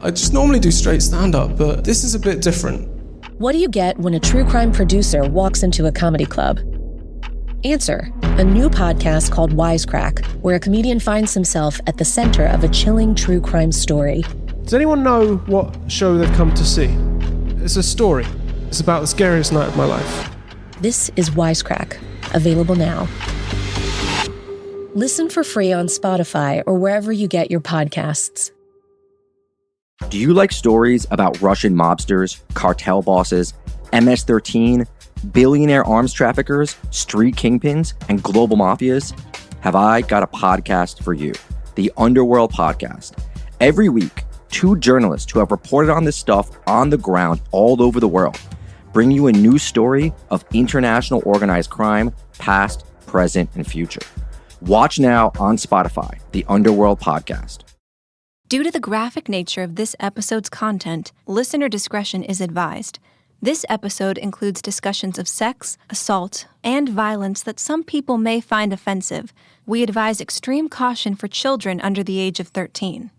I just normally do straight stand-up, but this is a bit different. What do you get when a true crime producer walks into a comedy club? Answer, a new podcast called Wisecrack, where a comedian finds himself at the center of a chilling true crime story. Does anyone know what show they've come to see? It's a story. It's about the scariest night of my life. This is Wisecrack, available now. Listen for free on Spotify or wherever you get your podcasts. Do you like stories about Russian mobsters, cartel bosses, MS-13, billionaire arms traffickers, street kingpins, and global mafias? Have I got a podcast for you, the Underworld Podcast. Every week, two journalists who have reported on this stuff on the ground all over the world bring you a new story of international organized crime, past, present, and future. Watch now on Spotify, the Underworld Podcast. Due to the graphic nature of this episode's content, listener discretion is advised. This episode includes discussions of sex, assault, and violence that some people may find offensive. We advise extreme caution for children under the age of 13.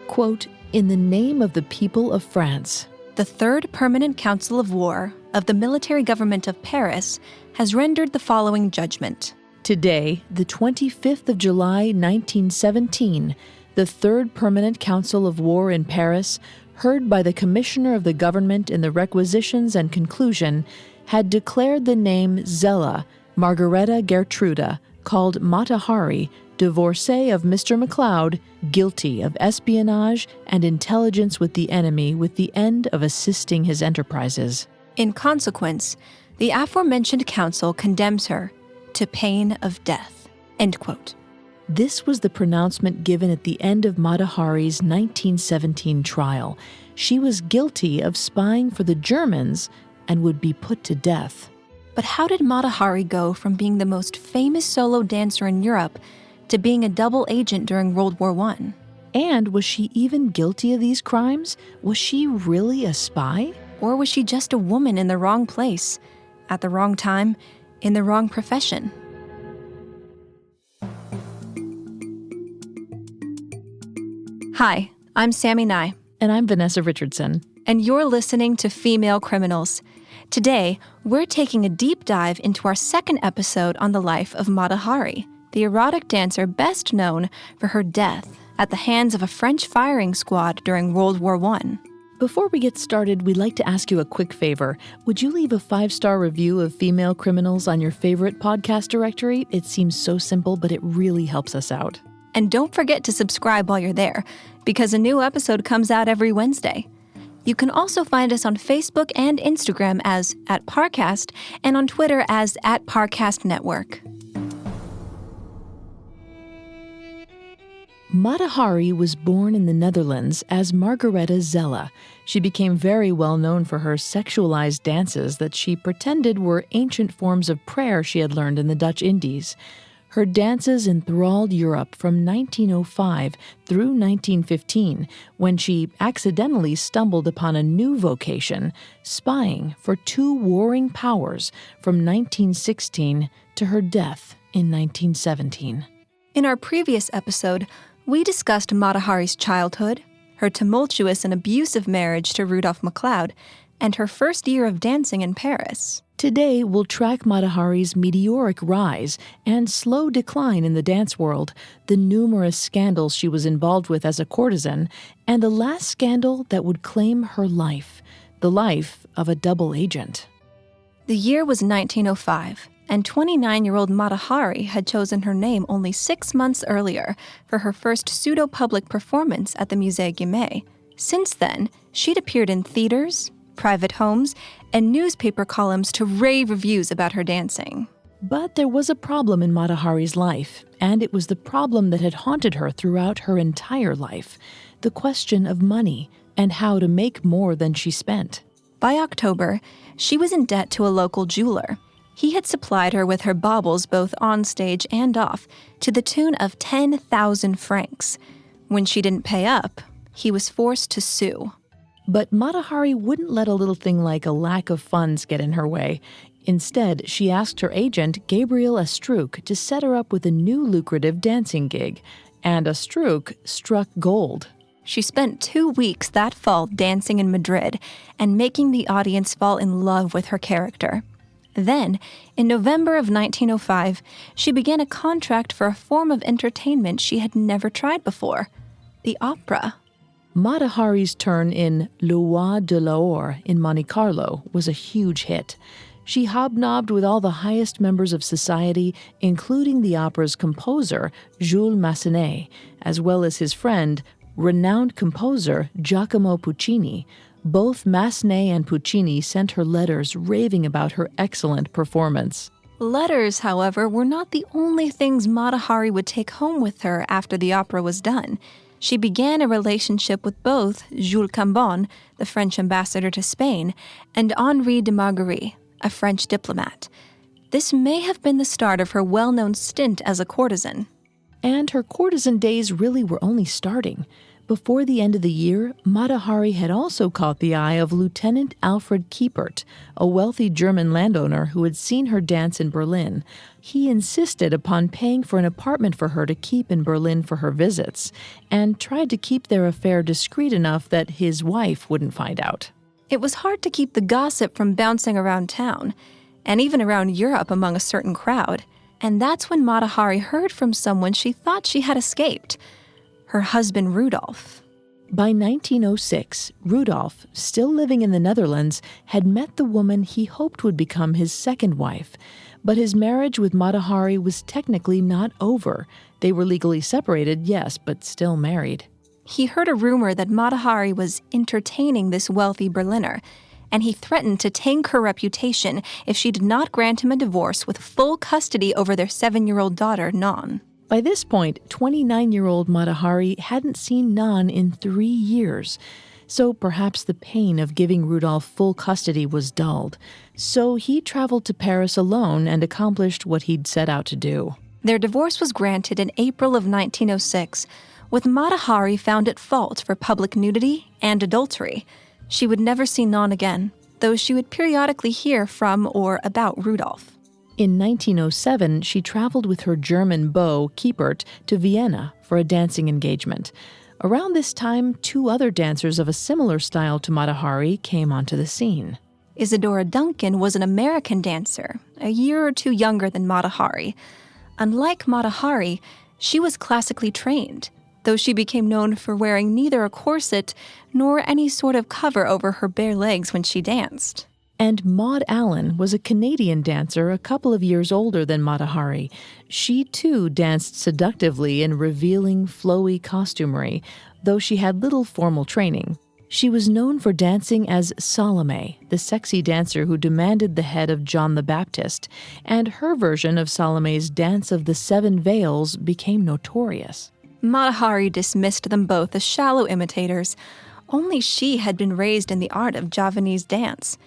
Quote, "In the name of the people of France." The Third Permanent Council of War of the Military Government of Paris has rendered the following judgment. Today, the 25th of July, 1917, the Third Permanent Council of War in Paris, heard by the Commissioner of the Government in the requisitions and conclusion, had declared the name Zella, Margareta Gertruda, called Mata Hari, divorcee of Mr. MacLeod, guilty of espionage and intelligence with the enemy with the end of assisting his enterprises. In consequence, the aforementioned council condemns her to pain of death. End quote. This was the pronouncement given at the end of Mata Hari's 1917 trial. She was guilty of spying for the Germans and would be put to death. But how did Mata Hari go from being the most famous solo dancer in Europe to being a double agent during World War I? And was she even guilty of these crimes? Was she really a spy? Or was she just a woman in the wrong place, at the wrong time, in the wrong profession? Hi, I'm Sammy Nye. And I'm Vanessa Richardson. And you're listening to Female Criminals. Today, we're taking a deep dive into our second episode on the life of Mata Hari, the erotic dancer best known for her death at the hands of a French firing squad during World War I. Before we get started, we'd like to ask you a quick favor. Would you leave a 5-star review of Female Criminals on your favorite podcast directory? It seems so simple, but it really helps us out. And don't forget to subscribe while you're there, because a new episode comes out every Wednesday. You can also find us on Facebook and Instagram as @Parcast and on Twitter as @ParcastNetwork. Mata Hari was born in the Netherlands as Margareta Zella. She became very well known for her sexualized dances that she pretended were ancient forms of prayer she had learned in the Dutch Indies. Her dances enthralled Europe from 1905 through 1915, when she accidentally stumbled upon a new vocation, spying for two warring powers from 1916 to her death in 1917. In our previous episode, we discussed Mata Hari's childhood, her tumultuous and abusive marriage to Rudolf MacLeod, and her first year of dancing in Paris. Today, we'll track Mata Hari's meteoric rise and slow decline in the dance world, the numerous scandals she was involved with as a courtesan, and the last scandal that would claim her life, the life of a double agent. The year was 1905. And 29-year-old Mata Hari had chosen her name only 6 months earlier for her first pseudo-public performance at the Musée Guimet. Since then, she'd appeared in theaters, private homes, and newspaper columns to rave reviews about her dancing. But there was a problem in Mata Hari's life, and it was the problem that had haunted her throughout her entire life, the question of money and how to make more than she spent. By October, she was in debt to a local jeweler. He had supplied her with her baubles both on stage and off, to the tune of 10,000 francs. When she didn't pay up, he was forced to sue. But Mata Hari wouldn't let a little thing like a lack of funds get in her way. Instead, she asked her agent, Gabriel Estruc, to set her up with a new lucrative dancing gig. and Astruc struck gold. She spent 2 weeks that fall dancing in Madrid and making the audience fall in love with her character. Then, in November of 1905, she began a contract for a form of entertainment she had never tried before, the opera. Mata Hari's turn in Le Roi de l'Or in Monte Carlo was a huge hit. She hobnobbed with all the highest members of society, including the opera's composer, Jules Massenet, as well as his friend, renowned composer Giacomo Puccini. Both Massenet and Puccini sent her letters raving about her excellent performance. Letters, however, were not the only things Mata Hari would take home with her after the opera was done. She began a relationship with both Jules Cambon, the French ambassador to Spain, and Henri de Marguerite, a French diplomat. This may have been the start of her well-known stint as a courtesan. And her courtesan days really were only starting. Before the end of the year, Mata Hari had also caught the eye of Lieutenant Alfred Kiepert, a wealthy German landowner who had seen her dance in Berlin. He insisted upon paying for an apartment for her to keep in Berlin for her visits, and tried to keep their affair discreet enough that his wife wouldn't find out. It was hard to keep the gossip from bouncing around town, and even around Europe among a certain crowd. And that's when Mata Hari heard from someone she thought she had escaped, her husband Rudolf. By 1906, Rudolf, still living in the Netherlands, had met the woman he hoped would become his second wife. But his marriage with Mata Hari was technically not over. They were legally separated, yes, but still married. He heard a rumor that Mata Hari was entertaining this wealthy Berliner, and he threatened to tank her reputation if she did not grant him a divorce with full custody over their 7-year-old daughter, Nan. By this point, 29-year-old Mata Hari hadn't seen Nan in 3 years, so perhaps the pain of giving Rudolf full custody was dulled. So he traveled to Paris alone and accomplished what he'd set out to do. Their divorce was granted in April of 1906, with Mata Hari found at fault for public nudity and adultery. She would never see Nan again, though she would periodically hear from or about Rudolf. In 1907, she traveled with her German beau, Kiepert, to Vienna for a dancing engagement. Around this time, 2 other dancers of a similar style to Mata Hari came onto the scene. Isadora Duncan was an American dancer, a year or 2 younger than Mata Hari. Unlike Mata Hari, she was classically trained, though she became known for wearing neither a corset nor any sort of cover over her bare legs when she danced. And Maud Allen was a Canadian dancer a couple of years older than Mata Hari. She, too, danced seductively in revealing, flowy costumery, though she had little formal training. She was known for dancing as Salome, the sexy dancer who demanded the head of John the Baptist, and her version of Salome's Dance of the 7 Veils became notorious. Mata Hari dismissed them both as shallow imitators. Only she had been raised in the art of Javanese dance.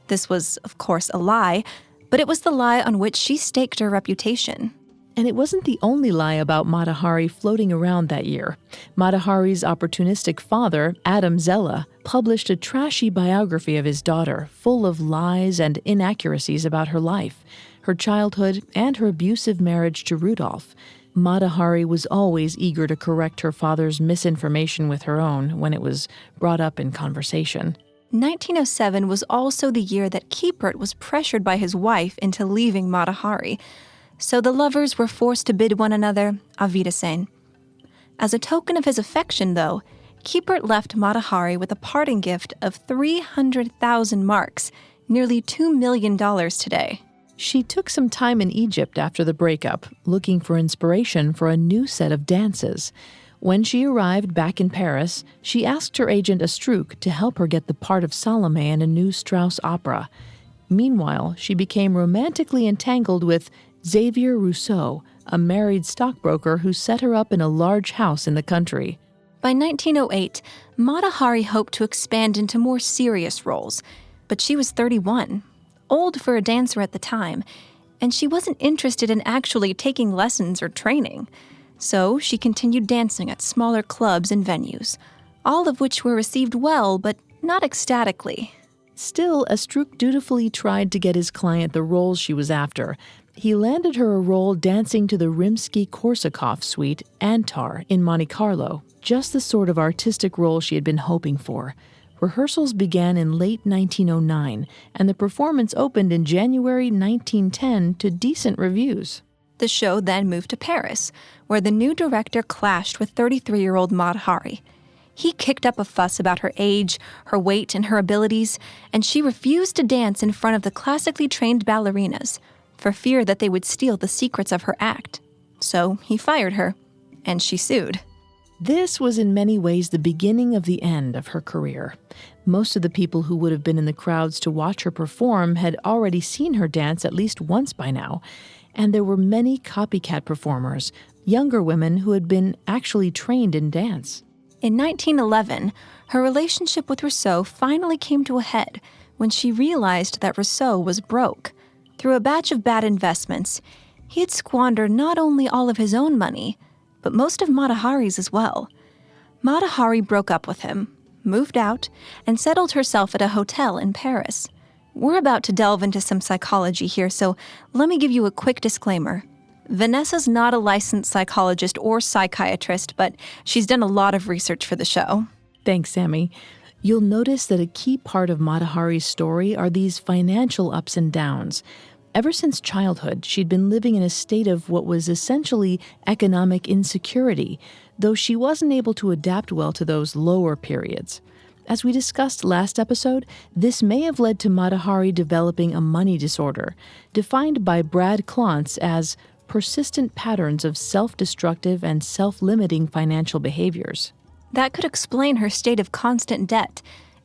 This was, of course, a lie, but it was the lie on which she staked her reputation. And it wasn't the only lie about Mata Hari floating around that year. Mata Hari's opportunistic father, Adam Zella, published a trashy biography of his daughter, full of lies and inaccuracies about her life, her childhood, and her abusive marriage to Rudolf. Mata Hari was always eager to correct her father's misinformation with her own when it was brought up in conversation. 1907 was also the year that Kiepert was pressured by his wife into leaving Mata Hari, so the lovers were forced to bid one another auf Wiedersehen. As a token of his affection, though, Kiepert left Mata Hari with a parting gift of 300,000 marks, nearly $2 million today. She took some time in Egypt after the breakup, looking for inspiration for a new set of dances. When she arrived back in Paris, she asked her agent Astruc to help her get the part of Salome in a new Strauss opera. Meanwhile, she became romantically entangled with Xavier Rousseau, a married stockbroker who set her up in a large house in the country. By 1908, Mata Hari hoped to expand into more serious roles, but she was 31, old for a dancer at the time, and she wasn't interested in actually taking lessons or training. So she continued dancing at smaller clubs and venues, all of which were received well, but not ecstatically. Still, Astruc dutifully tried to get his client the roles she was after. He landed her a role dancing to the Rimsky-Korsakov suite Antar in Monte Carlo, just the sort of artistic role she had been hoping for. Rehearsals began in late 1909, and the performance opened in January 1910 to decent reviews. The show then moved to Paris, where the new director clashed with 33-year-old Mata Hari. He kicked up a fuss about her age, her weight, and her abilities, and she refused to dance in front of the classically trained ballerinas for fear that they would steal the secrets of her act. So he fired her, and she sued. This was in many ways the beginning of the end of her career. Most of the people who would have been in the crowds to watch her perform had already seen her dance at least once by now, and there were many copycat performers, younger women who had been actually trained in dance. In 1911, her relationship with Rousseau finally came to a head when she realized that Rousseau was broke. Through a batch of bad investments, he had squandered not only all of his own money, but most of Mata Hari's as well. Mata Hari broke up with him, moved out, and settled herself at a hotel in Paris. We're about to delve into some psychology here, so let me give you a quick disclaimer. Vanessa's not a licensed psychologist or psychiatrist, but she's done a lot of research for the show. Thanks, Sammy. You'll notice that a key part of Mata Hari's story are these financial ups and downs. Ever since childhood, she'd been living in a state of what was essentially economic insecurity, though she wasn't able to adapt well to those lower periods. As we discussed last episode, this may have led to Mata Hari developing a money disorder, defined by Brad Klontz as persistent patterns of self-destructive and self-limiting financial behaviors. That could explain her state of constant debt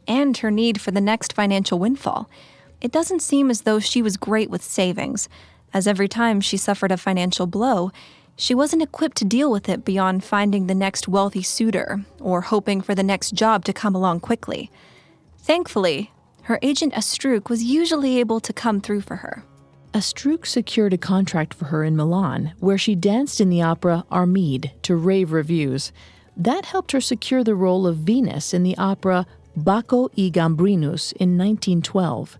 and her need for the next financial windfall. It doesn't seem as though she was great with savings, as every time she suffered a financial blow, she wasn't equipped to deal with it beyond finding the next wealthy suitor or hoping for the next job to come along quickly. Thankfully, her agent Astruc was usually able to come through for her. Astruc secured a contract for her in Milan, where she danced in the opera Armide to rave reviews. That helped her secure the role of Venus in the opera Bacco e Gambrinus in 1912.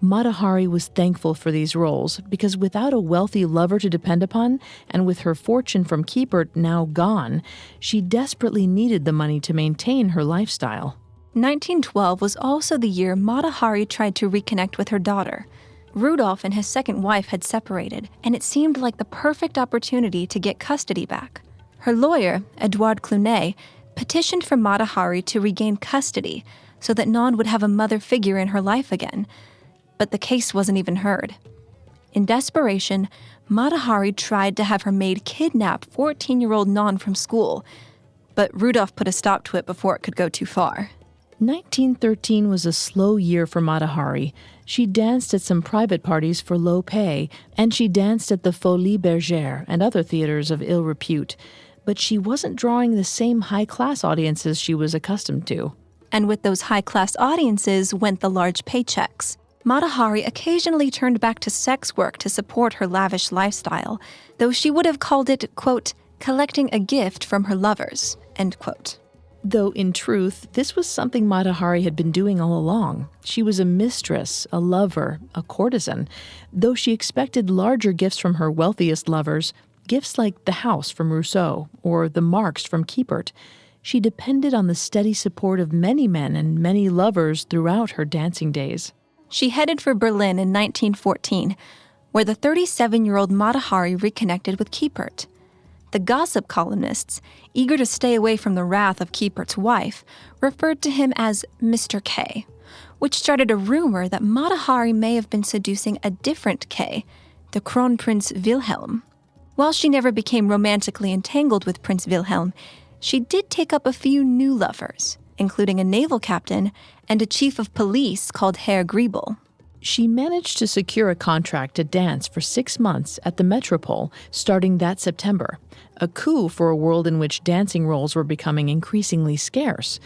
Mata Hari was thankful for these roles because without a wealthy lover to depend upon, and with her fortune from Kiepert now gone, she desperately needed the money to maintain her lifestyle. 1912 was also the year Mata Hari tried to reconnect with her daughter. Rudolph and his second wife had separated, and it seemed like the perfect opportunity to get custody back. Her lawyer, Edouard Clunet, petitioned for Mata Hari to regain custody so that Non would have a mother figure in her life again. But the case wasn't even heard. In desperation, Mata Hari tried to have her maid kidnap 14-year-old Non from school, but Rudolph put a stop to it before it could go too far. 1913 was a slow year for Mata Hari. She danced at some private parties for low pay, and she danced at the Folies Bergère and other theaters of ill repute, but she wasn't drawing the same high-class audiences she was accustomed to. And with those high-class audiences went the large paychecks. Mata Hari occasionally turned back to sex work to support her lavish lifestyle, though she would have called it, quote, collecting a gift from her lovers, end quote. Though in truth, this was something Mata Hari had been doing all along. She was a mistress, a lover, a courtesan. Though she expected larger gifts from her wealthiest lovers, gifts like the house from Rousseau or the marks from Kiepert, she depended on the steady support of many men and many lovers throughout her dancing days. She headed for Berlin in 1914, where the 37-year-old Mata Hari reconnected with Kiepert. The gossip columnists, eager to stay away from the wrath of Kiepert's wife, referred to him as Mr. K, which started a rumor that Mata Hari may have been seducing a different K, the Kronprinz Wilhelm. While she never became romantically entangled with Prince Wilhelm, she did take up a few new lovers, including a naval captain and a chief of police called Herr Griebel. She managed to secure a contract to dance for 6 months at the Metropole starting that September, a coup for a world in which dancing roles were becoming increasingly scarce.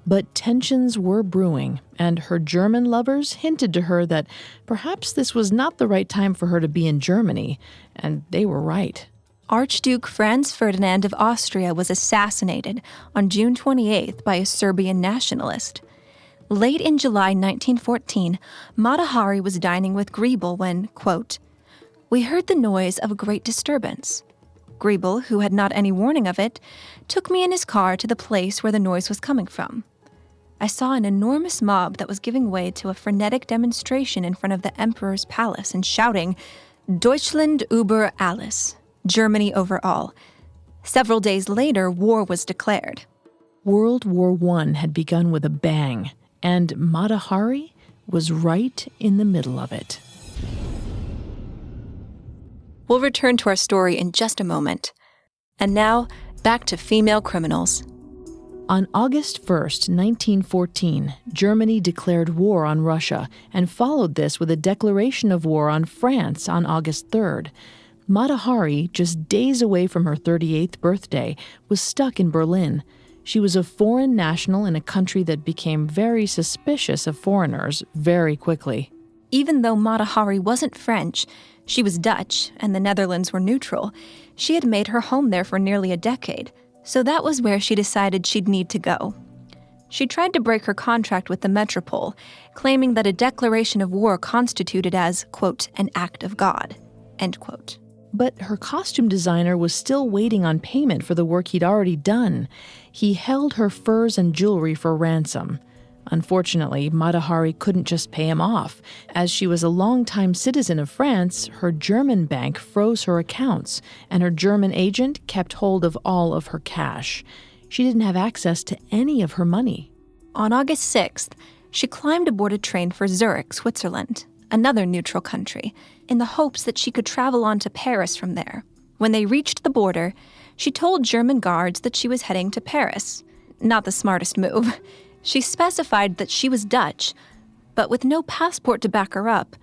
But tensions were brewing, and her German lovers hinted to her that perhaps this was not the right time for her to be in Germany, and they were right. Archduke Franz Ferdinand of Austria was assassinated on June 28th by a Serbian nationalist. Late in July 1914, Mata Hari was dining with Griebel when, quote, We heard the noise of a great disturbance. Griebel, who had not any warning of it, took me in his car to the place where the noise was coming from. I saw an enormous mob that was giving way to a frenetic demonstration in front of the Emperor's palace and shouting, Deutschland über alles, Germany over all. Several days later, war was declared. World War I had begun with a bang, and Mata Hari was right in the middle of it. We'll return to our story in just a moment. And now, back to female criminals. On August 1st, 1914, Germany declared war on Russia and followed this with a declaration of war on France on August 3rd. Mata Hari, just days away from her 38th birthday, was stuck in Berlin. She was a foreign national in a country that became very suspicious of foreigners very quickly. Even though Mata Hari wasn't French, she was Dutch, and the Netherlands were neutral. She had made her home there for nearly a decade, so that was where she decided she'd need to go. She tried to break her contract with the Metropole, claiming that a declaration of war constituted as, quote, an act of God, end quote. But her costume designer was still waiting on payment for the work he'd already done. He held her furs and jewelry for ransom. Unfortunately, Mata Hari couldn't just pay him off. As she was a longtime citizen of France, her German bank froze her accounts, and her German agent kept hold of all of her cash. She didn't have access to any of her money. On August 6th, she climbed aboard a train for Zurich, Switzerland, another neutral country, in the hopes that she could travel on to Paris from there. When they reached the border, she told German guards that she was heading to Paris. Not the smartest move. She specified that she was Dutch, but with no passport to back her up,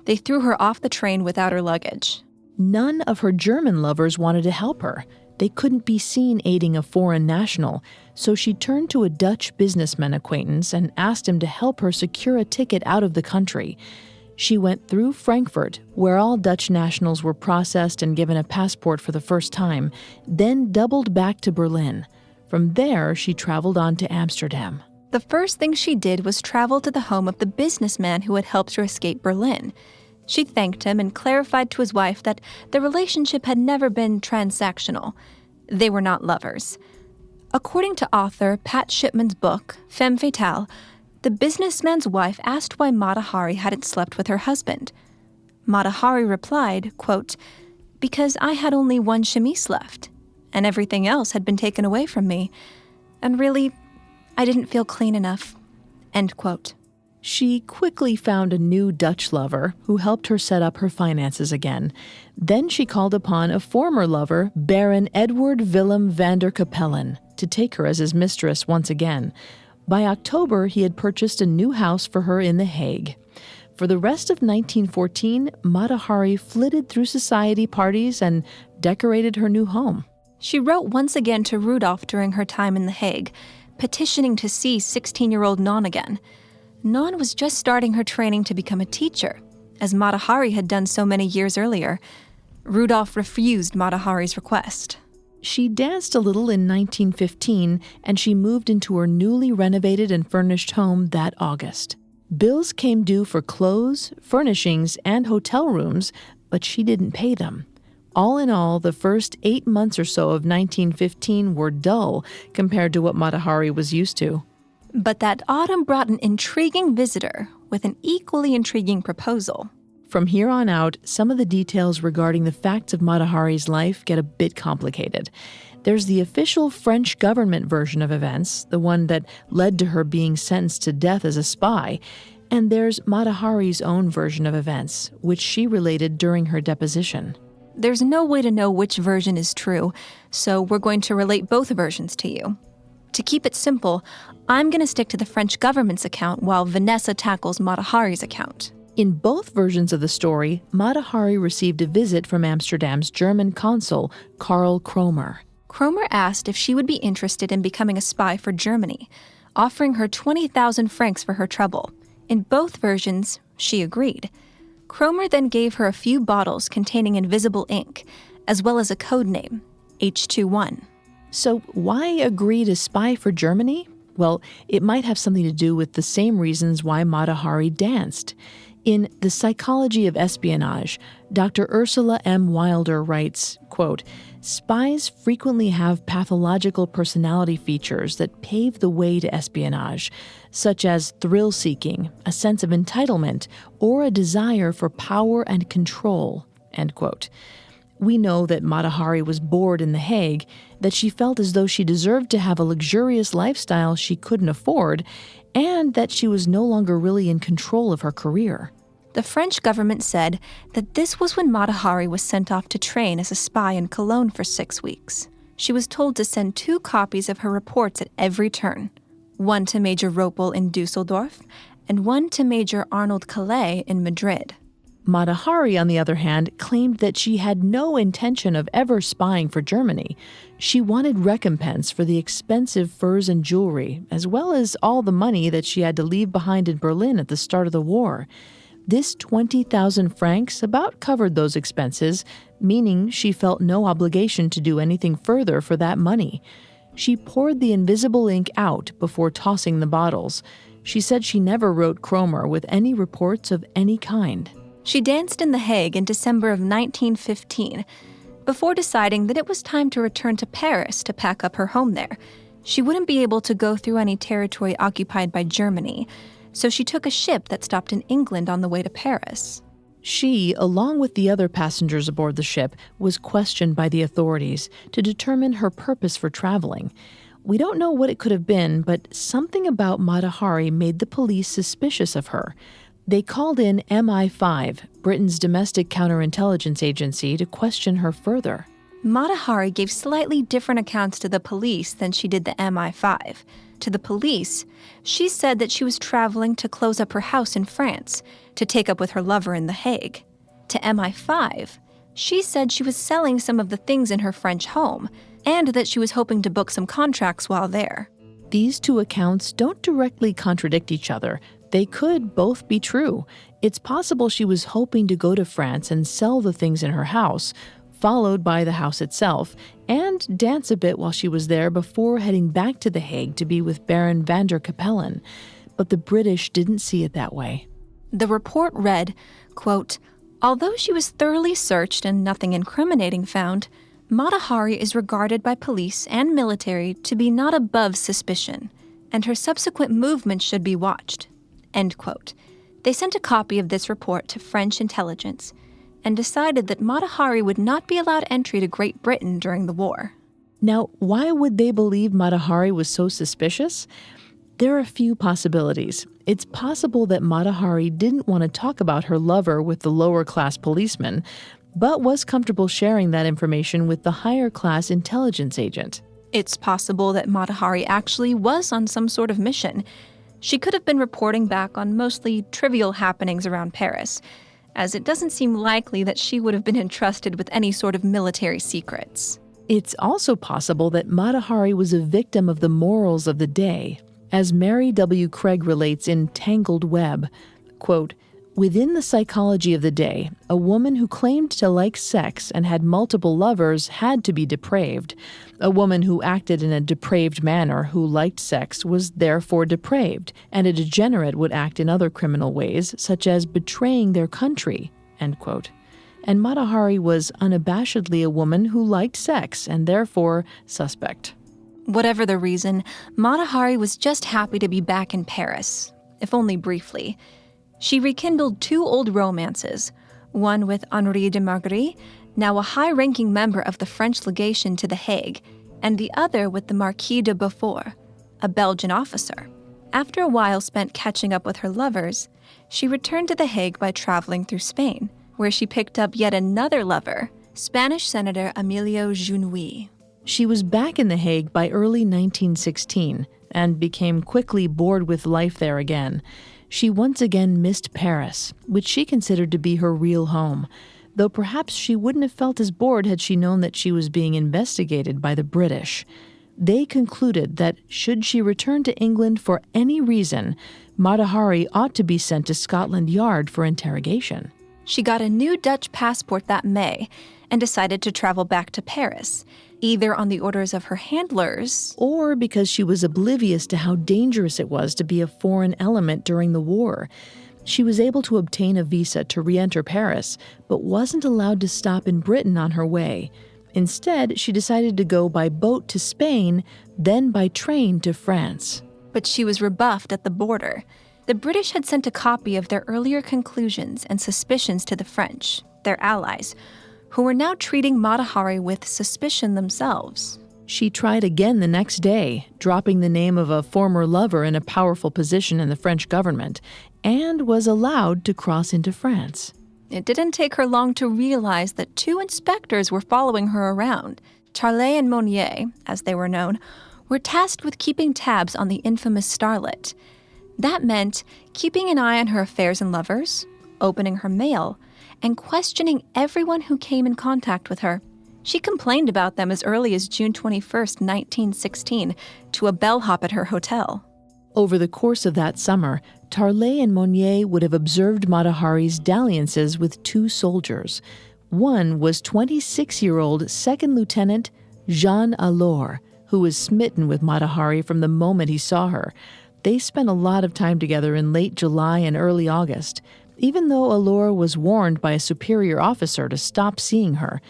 they threw her off the train without her luggage. None of her German lovers wanted to help her. They couldn't be seen aiding a foreign national, so she turned to a Dutch businessman acquaintance and asked him to help her secure a ticket out of the country. She went through Frankfurt, where all Dutch nationals were processed and given a passport for the first time, then doubled back to Berlin. From there, she traveled on to Amsterdam. The first thing she did was travel to the home of the businessman who had helped her escape Berlin. She thanked him and clarified to his wife that the relationship had never been transactional. They were not lovers. According to author Pat Shipman's book, Femme Fatale, the businessman's wife asked why Mata Hari hadn't slept with her husband. Mata Hari replied, quote, because I had only one chemise left, and everything else had been taken away from me. And really, I didn't feel clean enough, end quote. She quickly found a new Dutch lover who helped her set up her finances again. Then she called upon a former lover, Baron Edward Willem van der Capellen, to take her as his mistress once again. By October, he had purchased a new house for her in The Hague. For the rest of 1914, Mata Hari flitted through society parties and decorated her new home. She wrote once again to Rudolph during her time in The Hague, petitioning to see 16-year-old Non again. Non was just starting her training to become a teacher, as Mata Hari had done so many years earlier. Rudolph refused Mata Hari's request. She danced a little in 1915, and she moved into her newly renovated and furnished home that August. Bills came due for clothes, furnishings, and hotel rooms, but she didn't pay them. All in all, the first 8 months or so of 1915 were dull compared to what Mata Hari was used to. But that autumn brought an intriguing visitor with an equally intriguing proposal. From here on out, some of the details regarding the facts of Mata Hari's life get a bit complicated. There's the official French government version of events, the one that led to her being sentenced to death as a spy, and there's Mata Hari's own version of events, which she related during her deposition. There's no way to know which version is true, so we're going to relate both versions to you. To keep it simple, I'm going to stick to the French government's account while Vanessa tackles Mata Hari's account. In both versions of the story, Mata Hari received a visit from Amsterdam's German consul, Karl Kromer. Kromer asked if she would be interested in becoming a spy for Germany, offering her 20,000 francs for her trouble. In both versions, she agreed. Kromer then gave her a few bottles containing invisible ink, as well as a code name, H21. So why agree to spy for Germany? Well, it might have something to do with the same reasons why Mata Hari danced. In The Psychology of Espionage, Dr. Ursula M. Wilder writes, quote, "Spies frequently have pathological personality features that pave the way to espionage, such as thrill-seeking, a sense of entitlement, or a desire for power and control," end quote. We know that Mata Hari was bored in The Hague, that she felt as though she deserved to have a luxurious lifestyle she couldn't afford, and that she was no longer really in control of her career. The French government said that this was when Mata Hari was sent off to train as a spy in Cologne for 6 weeks. She was told to send 2 copies of her reports at every turn, one to Major Ropel in Dusseldorf and one to Major Arnold Calais in Madrid. Mata Hari, on the other hand, claimed that she had no intention of ever spying for Germany. She wanted recompense for the expensive furs and jewelry, as well as all the money that she had to leave behind in Berlin at the start of the war. This 20,000 francs about covered those expenses, meaning she felt no obligation to do anything further for that money. She poured the invisible ink out before tossing the bottles. She said she never wrote Cromer with any reports of any kind. She danced in The Hague in December of 1915, before deciding that it was time to return to Paris to pack up her home there. She wouldn't be able to go through any territory occupied by Germany, so she took a ship that stopped in England on the way to Paris. She, along with the other passengers aboard the ship, was questioned by the authorities to determine her purpose for traveling. We don't know what it could have been, but something about Mata Hari made the police suspicious of her. They called in MI5, Britain's domestic counterintelligence agency, to question her further. Mata Hari gave slightly different accounts to the police than she did the MI5. To the police, she said that she was traveling to close up her house in France, to take up with her lover in The Hague. To MI5, she said she was selling some of the things in her French home, and that she was hoping to book some contracts while there. These 2 accounts don't directly contradict each other. They could both be true. It's possible she was hoping to go to France and sell the things in her house, followed by the house itself, and dance a bit while she was there before heading back to The Hague to be with Baron van der Capellen. But the British didn't see it that way. The report read, quote, "Although she was thoroughly searched and nothing incriminating found, Mata Hari is regarded by police and military to be not above suspicion, and her subsequent movements should be watched." End quote. They sent a copy of this report to French intelligence and decided that Mata Hari would not be allowed entry to Great Britain during the war. Now, why would they believe Mata Hari was so suspicious? There are a few possibilities. It's possible that Mata Hari didn't want to talk about her lover with the lower-class policeman, but was comfortable sharing that information with the higher-class intelligence agent. It's possible that Mata Hari actually was on some sort of mission. She could have been reporting back on mostly trivial happenings around Paris, as it doesn't seem likely that she would have been entrusted with any sort of military secrets. It's also possible that Mata Hari was a victim of the morals of the day. As Mary W. Craig relates in Tangled Web, quote, "Within the psychology of the day, a woman who claimed to like sex and had multiple lovers had to be depraved. A woman who acted in a depraved manner who liked sex was therefore depraved, and a degenerate would act in other criminal ways, such as betraying their country," end quote. And Mata Hari was unabashedly a woman who liked sex and therefore suspect. Whatever the reason, Mata Hari was just happy to be back in Paris, if only briefly. She rekindled 2 old romances, one with Henri de Marguerite, now a high-ranking member of the French legation to The Hague, and the other with the Marquis de Beaufort, a Belgian officer. After a while spent catching up with her lovers, she returned to The Hague by traveling through Spain, where she picked up yet another lover, Spanish Senator Emilio Junui. She was back in The Hague by early 1916 and became quickly bored with life there again. She once again missed Paris, which she considered to be her real home, though perhaps she wouldn't have felt as bored had she known that she was being investigated by the British. They concluded that should she return to England for any reason, Mata Hari ought to be sent to Scotland Yard for interrogation. She got a new Dutch passport that May and decided to travel back to Paris, either on the orders of her handlers, or because she was oblivious to how dangerous it was to be a foreign element during the war. She was able to obtain a visa to re-enter Paris, but wasn't allowed to stop in Britain on her way. Instead, she decided to go by boat to Spain, then by train to France. But she was rebuffed at the border. The British had sent a copy of their earlier conclusions and suspicions to the French, their allies, who were now treating Mata Hari with suspicion themselves. She tried again the next day, dropping the name of a former lover in a powerful position in the French government, and was allowed to cross into France. It didn't take her long to realize that 2 inspectors were following her around. Charlet and Monnier, as they were known, were tasked with keeping tabs on the infamous starlet. That meant keeping an eye on her affairs and lovers, opening her mail, and questioning everyone who came in contact with her. She complained about them as early as June 21, 1916, to a bellhop at her hotel. Over the course of that summer, Tarlet and Monnier would have observed Mata Hari's dalliances with 2 soldiers. One was 26-year-old Second Lieutenant Jean Allore, who was smitten with Mata Hari from the moment he saw her. They spent a lot of time together in late July and early August. Even though Allore was warned by a superior officer to stop seeing her,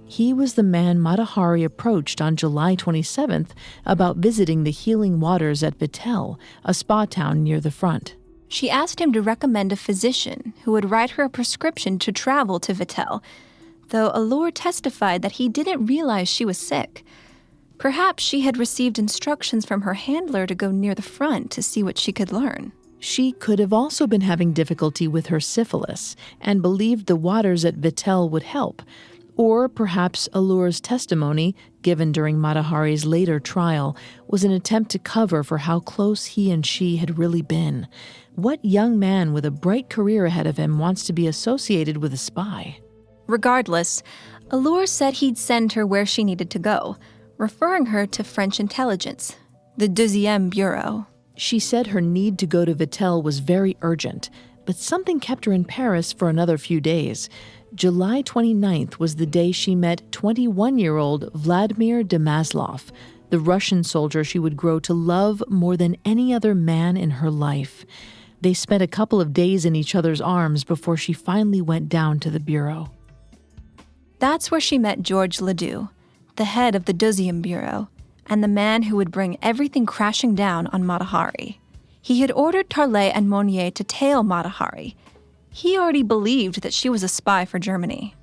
he was the man Mata Hari approached on July 27th about visiting the healing waters at Vittel, a spa town near the front. She asked him to recommend a physician who would write her a prescription to travel to Vittel, though Allure testified that he didn't realize she was sick. Perhaps she had received instructions from her handler to go near the front to see what she could learn. She could have also been having difficulty with her syphilis and believed the waters at Vittel would help. Or perhaps Allure's testimony, given during Mata Hari's later trial, was an attempt to cover for how close he and she had really been. What young man with a bright career ahead of him wants to be associated with a spy? Regardless, Allure said he'd send her where she needed to go, referring her to French intelligence, the Deuxième Bureau. She said her need to go to Vittel was very urgent, but something kept her in Paris for another few days. July 29th was the day she met 21-year-old Vladimir de Maslov, the Russian soldier she would grow to love more than any other man in her life. They spent a couple of days in each other's arms before she finally went down to the bureau. That's where she met Georges Ledoux, the head of the Deuxième Bureau, and the man who would bring everything crashing down on Mata Hari. He had ordered Tarlet and Monnier to tail Mata Hari. He already believed that she was a spy for Germany.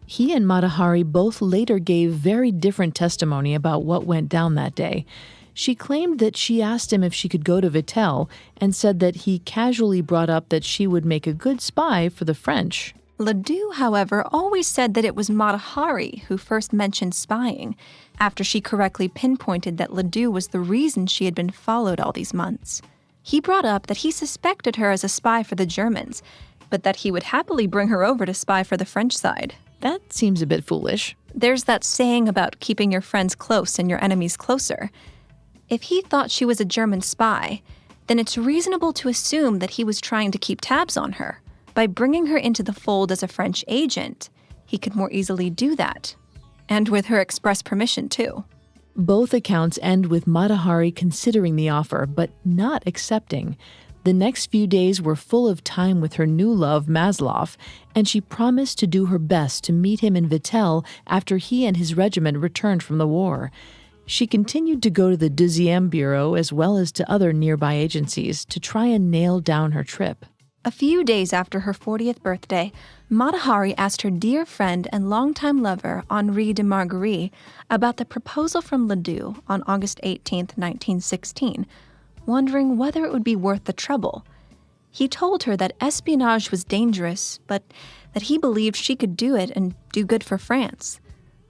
He and Mata Hari both later gave very different testimony about what went down that day. She claimed that she asked him if she could go to Vittel and said that he casually brought up that she would make a good spy for the French. Ledoux, however, always said that it was Mata Hari who first mentioned spying, after she correctly pinpointed that Ledoux was the reason she had been followed all these months. He brought up that he suspected her as a spy for the Germans, but that he would happily bring her over to spy for the French side. That seems a bit foolish. There's that saying about keeping your friends close and your enemies closer. If he thought she was a German spy, then it's reasonable to assume that he was trying to keep tabs on her. By bringing her into the fold as a French agent, he could more easily do that. And with her express permission, too. Both accounts end with Mata Hari considering the offer, but not accepting. The next few days were full of time with her new love, Maslov, and she promised to do her best to meet him in Vittel after he and his regiment returned from the war. She continued to go to the Deuxième Bureau as well as to other nearby agencies to try and nail down her trip. A few days after her 40th birthday, Mata Hari asked her dear friend and longtime lover, Henri de Marguerite, about the proposal from Ledoux on August 18, 1916, wondering whether it would be worth the trouble. He told her that espionage was dangerous, but that he believed she could do it and do good for France.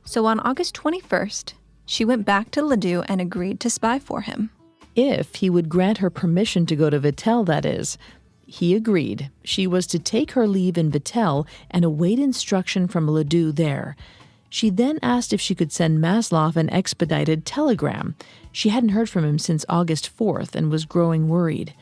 So on August 21st, she went back to Ledoux and agreed to spy for him. If he would grant her permission to go to Vittel, that is. He agreed. She was to take her leave in Vittel and await instruction from Ledoux there. She then asked if she could send Maslov an expedited telegram. She hadn't heard from him since August 4th and was growing worried.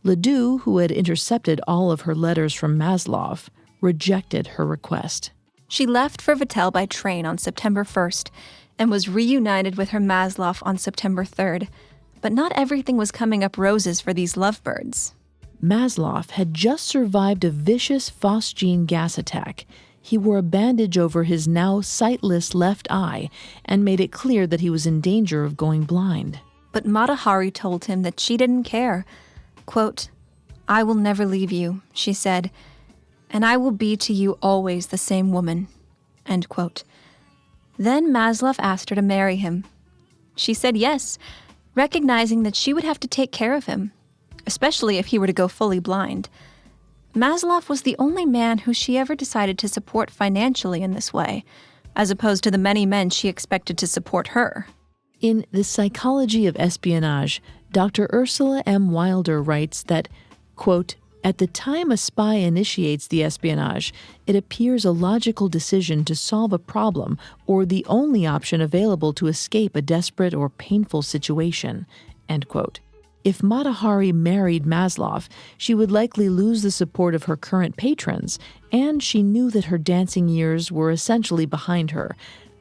Ledoux, who had intercepted all of her letters from Maslov, rejected her request. She left for Vittel by train on September 1st and was reunited with her Maslov on September 3rd. But not everything was coming up roses for these lovebirds. Maslov had just survived a vicious phosgene gas attack. He wore a bandage over his now sightless left eye and made it clear that he was in danger of going blind. But Mata Hari told him that she didn't care. Quote, "I will never leave you," she said, "and I will be to you always the same woman." End quote. Then Maslov asked her to marry him. She said yes, recognizing that she would have to take care of him, especially if he were to go fully blind. Maslov was the only man who she ever decided to support financially in this way, as opposed to the many men she expected to support her. In The Psychology of Espionage, Dr. Ursula M. Wilder writes that, quote, "At the time a spy initiates the espionage, it appears a logical decision to solve a problem or the only option available to escape a desperate or painful situation." End quote. If Mata Hari married Maslov, she would likely lose the support of her current patrons, and she knew that her dancing years were essentially behind her.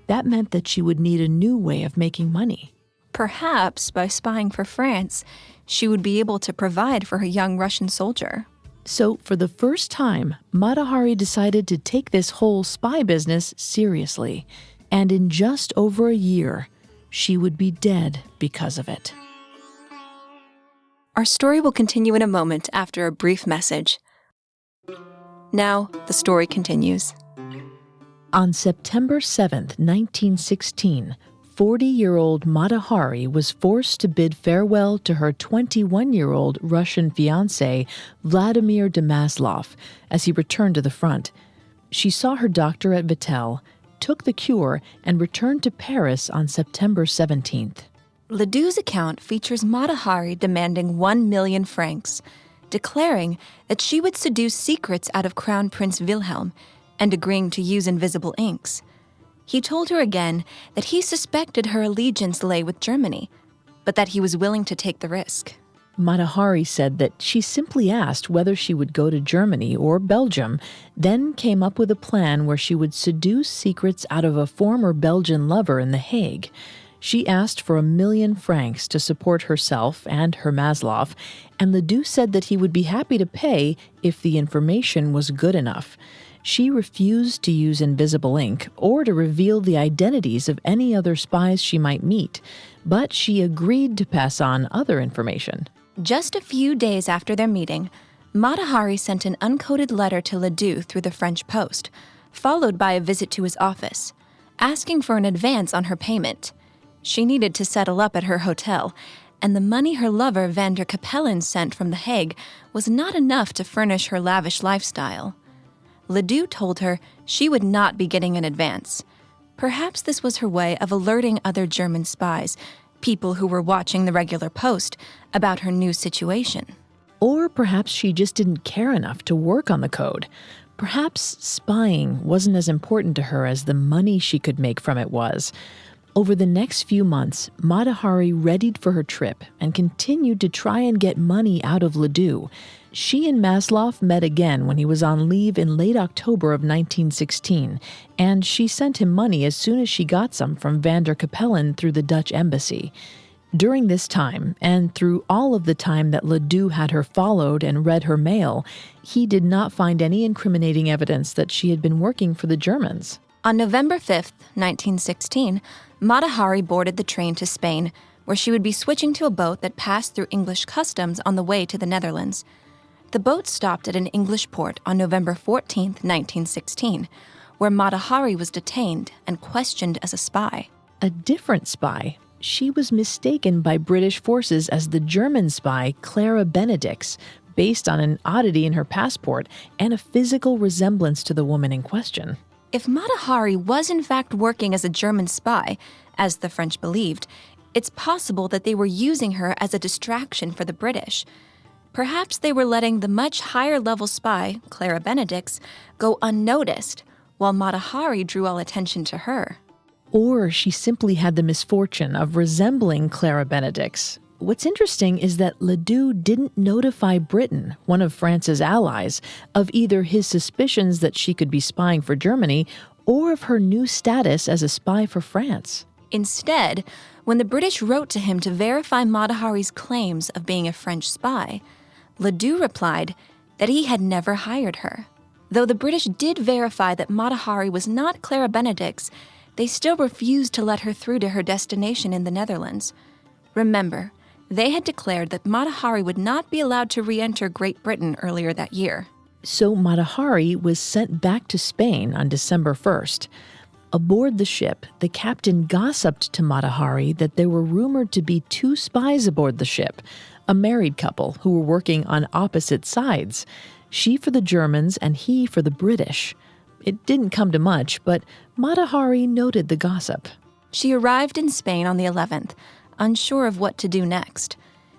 That meant that she would need a new way of making money. Perhaps by spying for France, she would be able to provide for her young Russian soldier. So, for the first time, Mata Hari decided to take this whole spy business seriously. And in just over a year, she would be dead because of it. Our story will continue in a moment after a brief message. Now, the story continues. On September 7th, 1916, 40-year-old Mata Hari was forced to bid farewell to her 21-year-old Russian fiancé, Vladimir de Maslov, as he returned to the front. She saw her doctor at Vittel, took the cure, and returned to Paris on September 17th. Ledoux's account features Mata Hari demanding 1 million francs, declaring that she would seduce secrets out of Crown Prince Wilhelm and agreeing to use invisible inks. He told her again that he suspected her allegiance lay with Germany, but that he was willing to take the risk. Mata Hari said that she simply asked whether she would go to Germany or Belgium, then came up with a plan where she would seduce secrets out of a former Belgian lover in The Hague. She asked for 1 million francs to support herself and her Maslov, and Ledoux said that he would be happy to pay if the information was good enough. She refused to use invisible ink or to reveal the identities of any other spies she might meet, but she agreed to pass on other information. Just a few days after their meeting, Mata Hari sent an uncoded letter to Ledoux through the French post, followed by a visit to his office, asking for an advance on her payment. She needed to settle up at her hotel, and the money her lover van der Capellen sent from The Hague was not enough to furnish her lavish lifestyle. Ledoux told her she would not be getting an advance. Perhaps this was her way of alerting other German spies, people who were watching the regular post, about her new situation. Or perhaps she just didn't care enough to work on the code. Perhaps spying wasn't as important to her as the money she could make from it was. Over the next few months, Mata Hari readied for her trip and continued to try and get money out of Ledoux. She and Maslov met again when he was on leave in late October of 1916, and she sent him money as soon as she got some from van der Capellen through the Dutch embassy. During this time, and through all of the time that Ledoux had her followed and read her mail, he did not find any incriminating evidence that she had been working for the Germans. On November 5th, 1916, Mata Hari boarded the train to Spain, where she would be switching to a boat that passed through English customs on the way to the Netherlands. The boat stopped at an English port on November 14th, 1916, where Mata Hari was detained and questioned as a spy. A different spy. She was mistaken by British forces as the German spy Clara Benedicts, based on an oddity in her passport and a physical resemblance to the woman in question. If Mata Hari was in fact working as a German spy, as the French believed, it's possible that they were using her as a distraction for the British. Perhaps they were letting the much higher-level spy, Clara Benedicts, go unnoticed, while Mata Hari drew all attention to her. Or she simply had the misfortune of resembling Clara Benedicts. What's interesting is that Ledoux didn't notify Britain, one of France's allies, of either his suspicions that she could be spying for Germany or of her new status as a spy for France. Instead, when the British wrote to him to verify Mata Hari's claims of being a French spy, Ledoux replied that he had never hired her. Though the British did verify that Mata Hari was not Clara Benedict's, they still refused to let her through to her destination in the Netherlands. Remember, they had declared that Mata Hari would not be allowed to re-enter Great Britain earlier that year. So Mata Hari was sent back to Spain on December 1st. Aboard the ship, the captain gossiped to Mata Hari that there were rumored to be 2 spies aboard the ship, a married couple who were working on opposite sides, she for the Germans and he for the British. It didn't come to much, but Mata Hari noted the gossip. She arrived in Spain on the 11th, unsure of what to do next.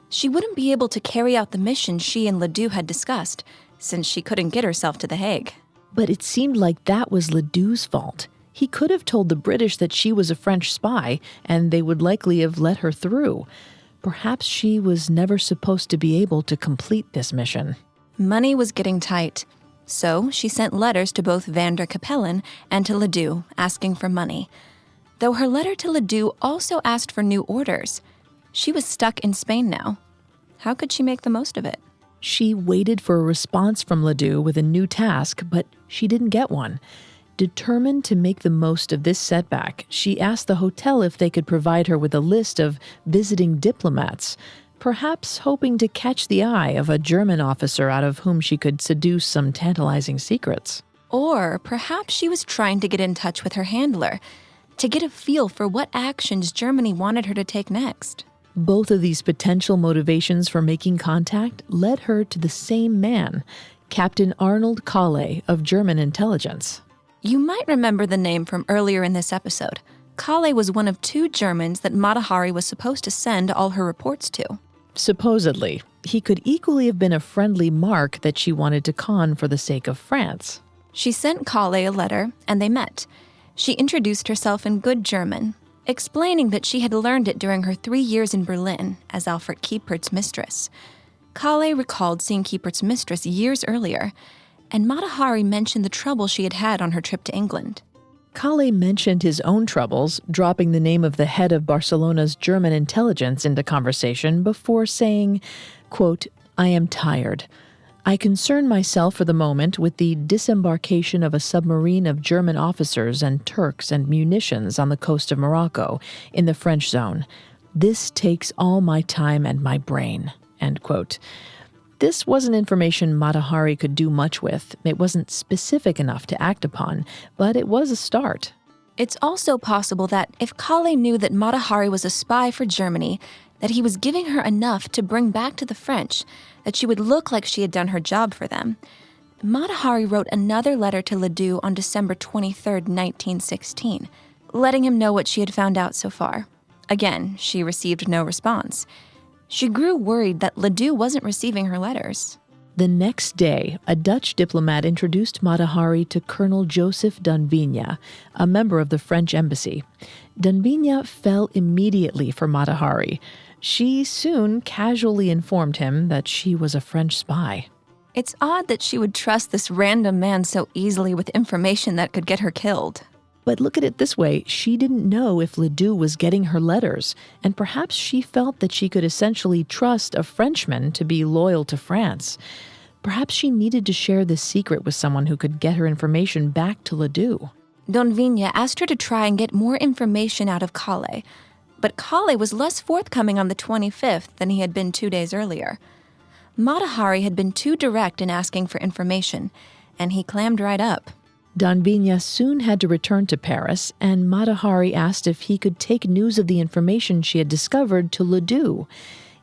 She wouldn't be able to carry out the mission she and Ledoux had discussed, since she couldn't get herself to The Hague. But it seemed like that was Ledoux's fault. He could have told the British that she was a French spy, and they would likely have let her through. Perhaps she was never supposed to be able to complete this mission. Money was getting tight, so she sent letters to both Van der Capellen and to Ledoux asking for money. Though her letter to Ledoux also asked for new orders. She was stuck in Spain now. How could she make the most of it? She waited for a response from Ledoux with a new task, but she didn't get one. Determined to make the most of this setback, she asked the hotel if they could provide her with a list of visiting diplomats, perhaps hoping to catch the eye of a German officer out of whom she could seduce some tantalizing secrets. Or perhaps she was trying to get in touch with her handler, to get a feel for what actions Germany wanted her to take next. Both of these potential motivations for making contact led her to the same man, Captain Arnold Kalle of German intelligence. You might remember the name from earlier in this episode. Kalle was one of 2 Germans that Mata Hari was supposed to send all her reports to. Supposedly, he could equally have been a friendly mark that she wanted to con for the sake of France. She sent Kalle a letter, and they met. She introduced herself in good German, explaining that she had learned it during her 3 years in Berlin as Alfred Kiepert's mistress. Kalle recalled seeing Kiepert's mistress years earlier, and Mata Hari mentioned the trouble she had had on her trip to England. Kalle mentioned his own troubles, dropping the name of the head of Barcelona's German intelligence into conversation before saying, quote, "I am tired. I concern myself for the moment with the disembarkation of a submarine of German officers and Turks and munitions on the coast of Morocco in the French zone. This takes all my time and my brain," end quote. This wasn't information Mata Hari could do much with. It wasn't specific enough to act upon, but it was a start. It's also possible that if Kalle knew that Mata Hari was a spy for Germany, that he was giving her enough to bring back to the French, that she would look like she had done her job for them. Mata Hari wrote another letter to Ledoux on December 23, 1916, letting him know what she had found out so far. Again, she received no response. She grew worried that Ledoux wasn't receiving her letters. The next day, a Dutch diplomat introduced Mata Hari to Colonel Joseph Dunvigne, a member of the French embassy. Dunvigne fell immediately for Mata Hari. She soon casually informed him that she was a French spy. It's odd that she would trust this random man so easily with information that could get her killed. But look at it this way, she didn't know if Ledoux was getting her letters, and perhaps she felt that she could essentially trust a Frenchman to be loyal to France. Perhaps she needed to share this secret with someone who could get her information back to Ledoux. Dunvigne asked her to try and get more information out of Kalle, but Kalle was less forthcoming on the 25th than he had been 2 days earlier. Mata Hari had been too direct in asking for information, and he clammed right up. Dunvigne soon had to return to Paris, and Mata Hari asked if he could take news of the information she had discovered to Ledoux.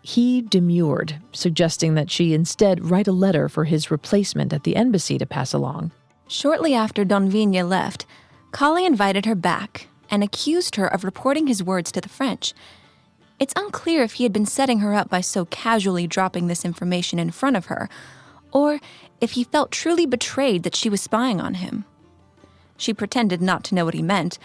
He demurred, suggesting that she instead write a letter for his replacement at the embassy to pass along. Shortly after Dunvigne left, Kalle invited her back and accused her of reporting his words to the French. It's unclear if he had been setting her up by so casually dropping this information in front of her, or if he felt truly betrayed that she was spying on him. She pretended not to know what he meant,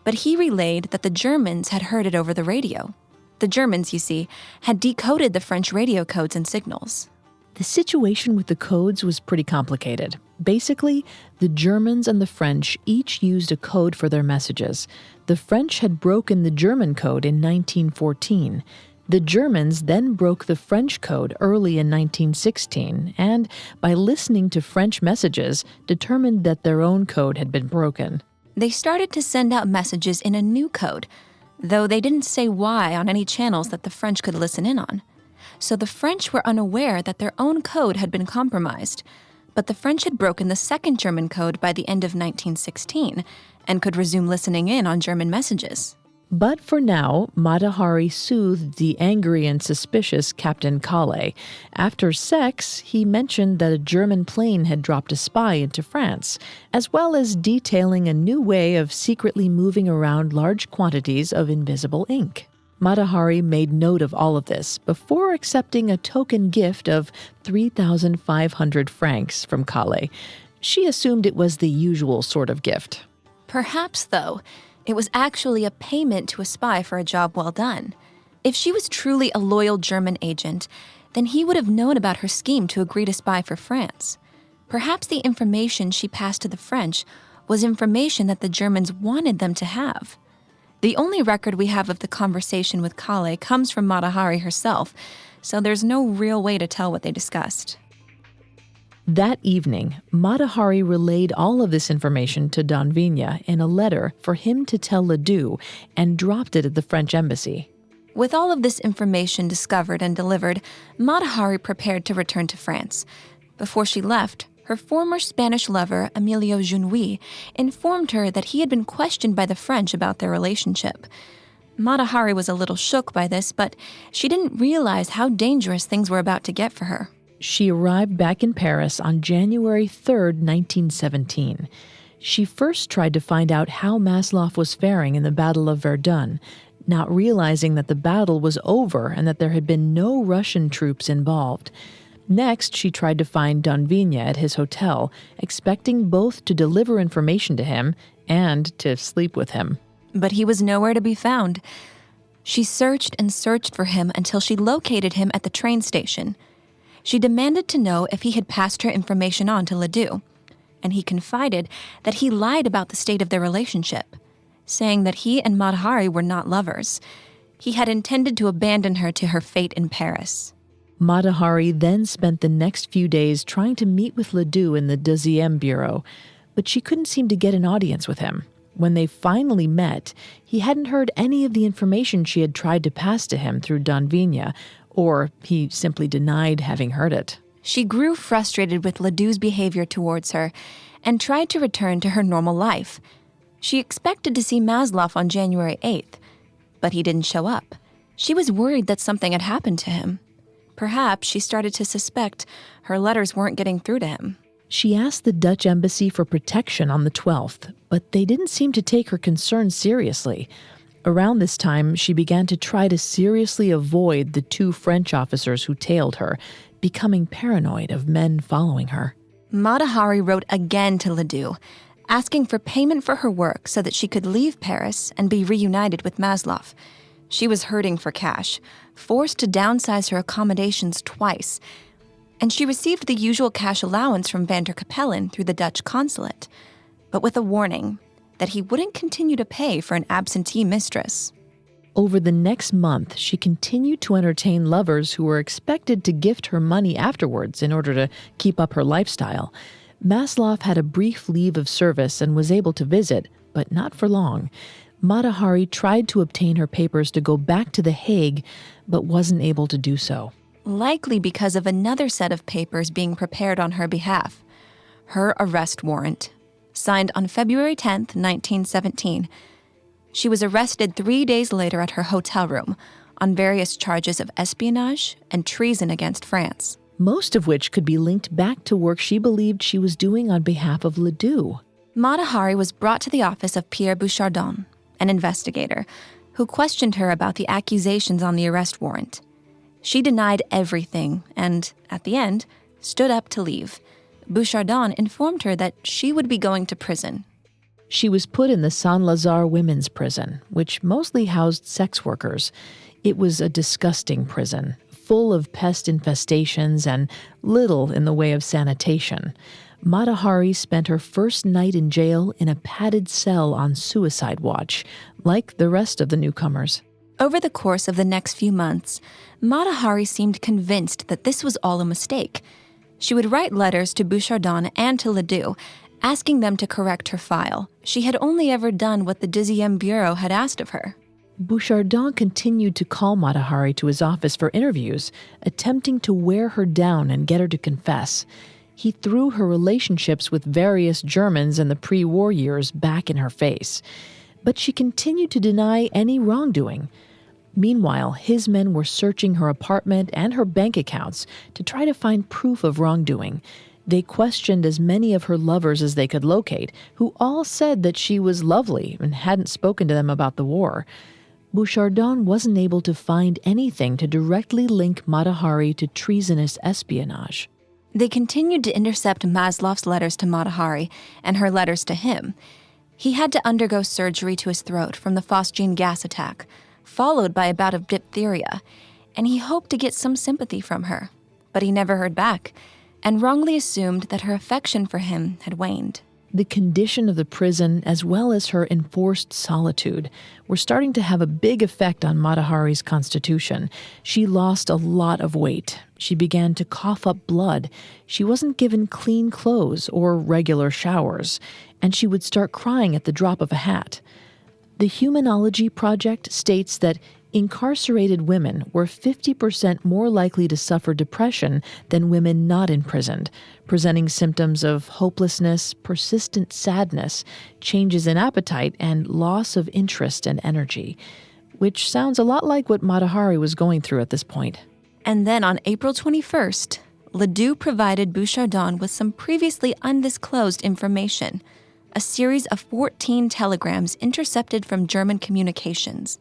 but he relayed that the Germans had heard it over the radio. The Germans, you see, had decoded the French radio codes and signals. The situation with the codes was pretty complicated. Basically, the Germans and the French each used a code for their messages. The French had broken the German code in 1914. The Germans then broke the French code early in 1916 and, by listening to French messages, determined that their own code had been broken. They started to send out messages in a new code, though they didn't say why on any channels that the French could listen in on. So the French were unaware that their own code had been compromised, but the French had broken the second German code by the end of 1916 and could resume listening in on German messages. But for now, Mata Hari soothed the angry and suspicious Captain Kale. After sex, he mentioned that a German plane had dropped a spy into France, as well as detailing a new way of secretly moving around large quantities of invisible ink. Mata Hari made note of all of this before accepting a token gift of 3,500 francs from Kale. She assumed it was the usual sort of gift. Perhaps, though, it was actually a payment to a spy for a job well done. If she was truly a loyal German agent, then he would have known about her scheme to agree to spy for France. Perhaps the information she passed to the French was information that the Germans wanted them to have. The only record we have of the conversation with Kale comes from Mata Hari herself, so there's no real way to tell what they discussed. That evening, Mata Hari relayed all of this information to Don Vigna in a letter for him to tell Ledoux and dropped it at the French embassy. With all of this information discovered and delivered, Mata Hari prepared to return to France. Before she left, her former Spanish lover, Emilio Junui, informed her that he had been questioned by the French about their relationship. Mata Hari was a little shook by this, but she didn't realize how dangerous things were about to get for her. She arrived back in Paris on January 3rd, 1917. She first tried to find out how Maslov was faring in the Battle of Verdun, not realizing that the battle was over and that there had been no Russian troops involved. Next, she tried to find Don Vigna at his hotel, expecting both to deliver information to him and to sleep with him. But he was nowhere to be found. She searched and searched for him until she located him at the train station. She demanded to know if he had passed her information on to Ledoux, and he confided that he lied about the state of their relationship, saying that he and Mata Hari were not lovers. He had intended to abandon her to her fate in Paris. Mata Hari then spent the next few days trying to meet with Ledoux in the 2e Bureau, but she couldn't seem to get an audience with him. When they finally met, he hadn't heard any of the information she had tried to pass to him through Don Vigna, or he simply denied having heard it. She grew frustrated with Ledoux's behavior towards her and tried to return to her normal life. She expected to see Maslov on January 8th, but he didn't show up. She was worried that something had happened to him. Perhaps she started to suspect her letters weren't getting through to him. She asked the Dutch embassy for protection on the 12th, but they didn't seem to take her concerns seriously. Around this time, she began to try to seriously avoid the 2 French officers who tailed her, becoming paranoid of men following her. Mata Hari wrote again to Ledoux, asking for payment for her work so that she could leave Paris and be reunited with Maslov. She was hurting for cash, forced to downsize her accommodations twice, and she received the usual cash allowance from Van der Capellen through the Dutch consulate, but with a warning that he wouldn't continue to pay for an absentee mistress. Over the next month, she continued to entertain lovers who were expected to gift her money afterwards in order to keep up her lifestyle. Maslov had a brief leave of service and was able to visit, but not for long. Mata Hari tried to obtain her papers to go back to The Hague, but wasn't able to do so. Likely because of another set of papers being prepared on her behalf, her arrest warrant. Signed on February 10th, 1917. She was arrested 3 days later at her hotel room on various charges of espionage and treason against France. Most of which could be linked back to work she believed she was doing on behalf of Ledoux. Mata Hari was brought to the office of Pierre Bouchardon, an investigator, who questioned her about the accusations on the arrest warrant. She denied everything and, at the end, stood up to leave. Bouchardon informed her that she would be going to prison. She was put in the Saint-Lazare women's prison, which mostly housed sex workers. It was a disgusting prison, full of pest infestations and little in the way of sanitation. Mata Hari spent her first night in jail in a padded cell on suicide watch, like the rest of the newcomers. Over the course of the next few months, Mata Hari seemed convinced that this was all a mistake. She would write letters to Bouchardon and to Ledoux, asking them to correct her file. She had only ever done what the Dixième Bureau had asked of her. Bouchardon continued to call Mata Hari to his office for interviews, attempting to wear her down and get her to confess. He threw her relationships with various Germans in the pre-war years back in her face. But she continued to deny any wrongdoing. Meanwhile, his men were searching her apartment and her bank accounts to try to find proof of wrongdoing. They questioned as many of her lovers as they could locate, who all said that she was lovely and hadn't spoken to them about the war. Bouchardon wasn't able to find anything to directly link Mata Hari to treasonous espionage. They continued to intercept Maslov's letters to Mata Hari and her letters to him. He had to undergo surgery to his throat from the phosgene gas attack, followed by a bout of diphtheria, and he hoped to get some sympathy from her. But he never heard back, and wrongly assumed that her affection for him had waned. The condition of the prison, as well as her enforced solitude, were starting to have a big effect on Mata Hari's constitution. She lost a lot of weight. She began to cough up blood. She wasn't given clean clothes or regular showers, and she would start crying at the drop of a hat. The Humanology Project states that incarcerated women were 50% more likely to suffer depression than women not imprisoned, presenting symptoms of hopelessness, persistent sadness, changes in appetite, and loss of interest and energy, which sounds a lot like what Mata Hari was going through at this point. And then on April 21st, Ledoux provided Bouchardon with some previously undisclosed information, a series of 14 telegrams intercepted from German communications.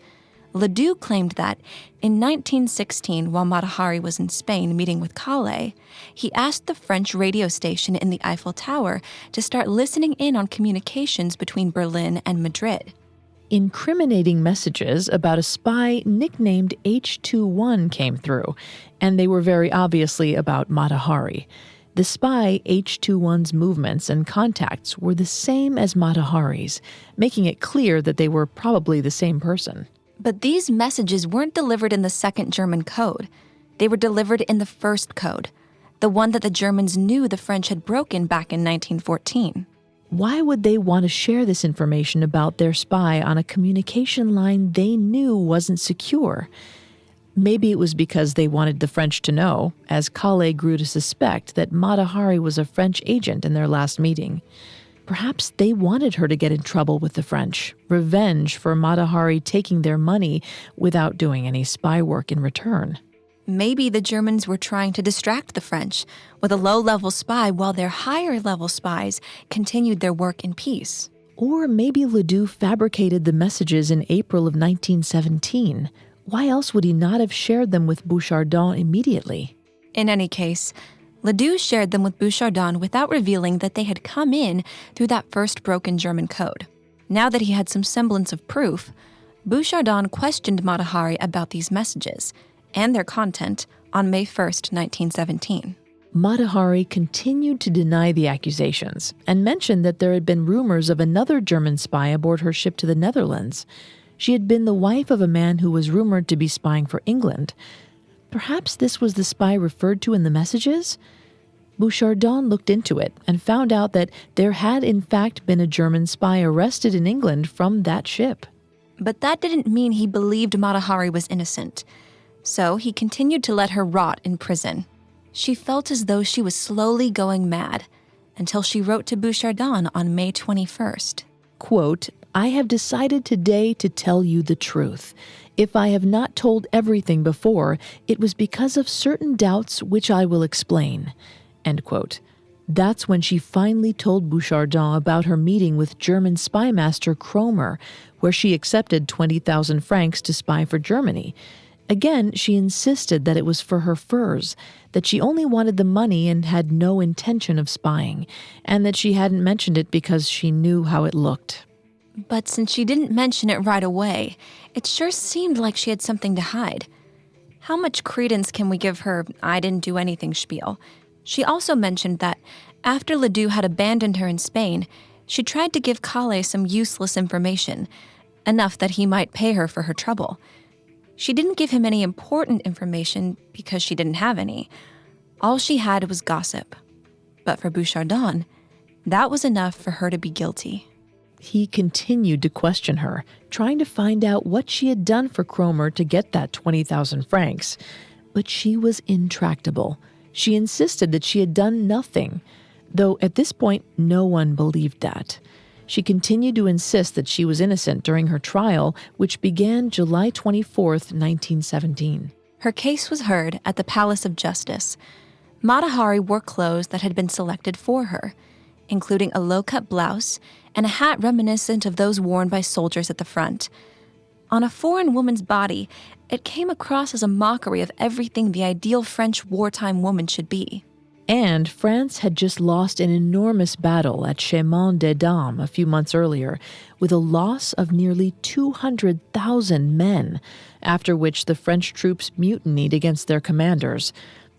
Ledoux claimed that, in 1916, while Mata Hari was in Spain meeting with Calais, he asked the French radio station in the Eiffel Tower to start listening in on communications between Berlin and Madrid. Incriminating messages about a spy nicknamed H21 came through, and they were very obviously about Mata Hari. The spy H21's movements and contacts were the same as Mata Hari's, making it clear that they were probably the same person. But these messages weren't delivered in the second German code. They were delivered in the first code, the one that the Germans knew the French had broken back in 1914. Why would they want to share this information about their spy on a communication line they knew wasn't secure? Maybe it was because they wanted the French to know, as Calais grew to suspect that Mata Hari was a French agent in their last meeting. Perhaps they wanted her to get in trouble with the French, revenge for Mata Hari taking their money without doing any spy work in return. Maybe the Germans were trying to distract the French with a low-level spy while their higher-level spies continued their work in peace. Or maybe Ledoux fabricated the messages in April of 1917. Why else would he not have shared them with Bouchardon immediately? In any case, Ledoux shared them with Bouchardon without revealing that they had come in through that first broken German code. Now that he had some semblance of proof, Bouchardon questioned Mata Hari about these messages and their content on May 1st, 1917. Mata Hari continued to deny the accusations and mentioned that there had been rumors of another German spy aboard her ship to the Netherlands. She had been the wife of a man who was rumored to be spying for England. Perhaps this was the spy referred to in the messages? Bouchardon looked into it and found out that there had in fact been a German spy arrested in England from that ship. But that didn't mean he believed Mata Hari was innocent. So he continued to let her rot in prison. She felt as though she was slowly going mad until she wrote to Bouchardon on May 21st. Quote, "I have decided today to tell you the truth. If I have not told everything before, it was because of certain doubts which I will explain." End quote. That's when she finally told Bouchardon about her meeting with German spy master Kromer, where she accepted 20,000 francs to spy for Germany. Again, she insisted that it was for her furs, that she only wanted the money and had no intention of spying, and that she hadn't mentioned it because she knew how it looked. But since she didn't mention it right away, it sure seemed like she had something to hide. How much credence can we give her "I didn't do anything" spiel? She also mentioned that after Ledoux had abandoned her in Spain, she tried to give Calais some useless information, enough that he might pay her for her trouble. She didn't give him any important information because she didn't have any. All she had was gossip. But for Bouchardon, that was enough for her to be guilty. He continued to question her, trying to find out what she had done for Cromer to get that 20,000 francs. But she was intractable. She insisted that she had done nothing, though at this point no one believed that. She continued to insist that she was innocent during her trial, which began July 24th, 1917. Her case was heard at the Palace of Justice. Mata Hari wore clothes that had been selected for her, including a low-cut blouse and a hat reminiscent of those worn by soldiers at the front. On a foreign woman's body, it came across as a mockery of everything the ideal French wartime woman should be. And France had just lost an enormous battle at Chemin des Dames a few months earlier, with a loss of nearly 200,000 men, after which the French troops mutinied against their commanders.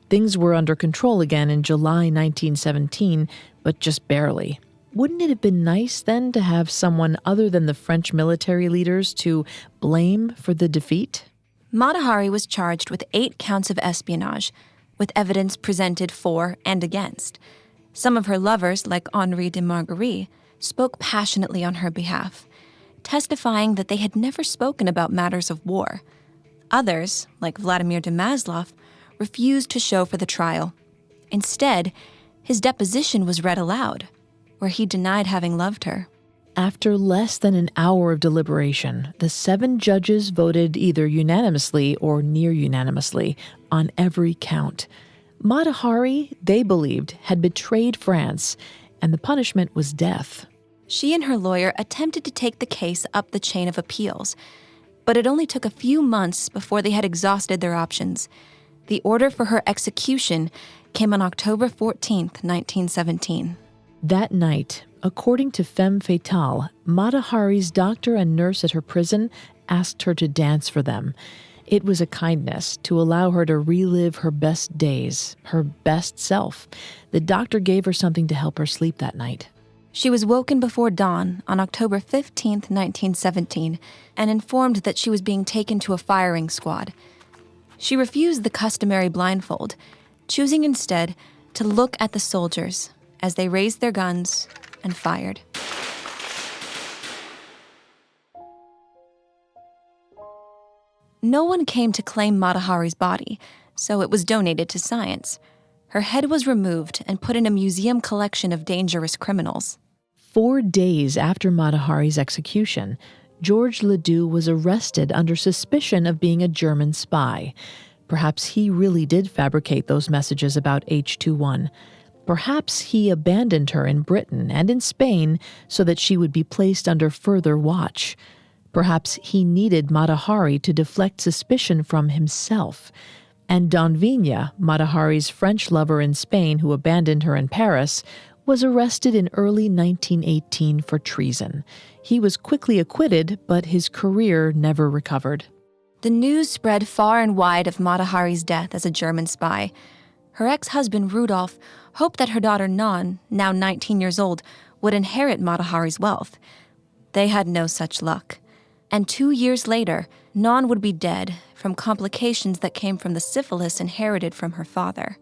Things were under control again in July 1917, but just barely. Wouldn't it have been nice then to have someone other than the French military leaders to blame for the defeat? Mata Hari was charged with 8 counts of espionage, with evidence presented for and against. Some of her lovers, like Henri de Marguerite, spoke passionately on her behalf, testifying that they had never spoken about matters of war. Others, like Vladimir de Maslov, refused to show for the trial. Instead, his deposition was read aloud, where he denied having loved her. After less than an hour of deliberation, the 7 judges voted either unanimously or near unanimously on every count. Mata Hari, they believed, had betrayed France, and the punishment was death. She and her lawyer attempted to take the case up the chain of appeals, but it only took a few months before they had exhausted their options. The order for her execution came on October 14th, 1917. That night, according to Femme Fatale, Mata Hari's doctor and nurse at her prison asked her to dance for them. It was a kindness to allow her to relive her best days, her best self. The doctor gave her something to help her sleep that night. She was woken before dawn on October 15th, 1917, and informed that she was being taken to a firing squad. She refused the customary blindfold, choosing instead to look at the soldiers as they raised their guns and fired. No one came to claim Mata Hari's body, so it was donated to science. Her head was removed and put in a museum collection of dangerous criminals. 4 days after Mata Hari's execution, Georges Ledoux was arrested under suspicion of being a German spy. Perhaps he really did fabricate those messages about H21. Perhaps he abandoned her in Britain and in Spain so that she would be placed under further watch. Perhaps he needed Mata Hari to deflect suspicion from himself. And Don Vigna, Mata Hari's French lover in Spain who abandoned her in Paris, was arrested in early 1918 for treason. He was quickly acquitted, but his career never recovered. The news spread far and wide of Mata Hari's death as a German spy. Her ex-husband, Rudolf, hoped that her daughter Non, now 19 years old, would inherit Mata Hari's wealth. They had no such luck. And 2 years later, Non would be dead from complications that came from the syphilis inherited from her father.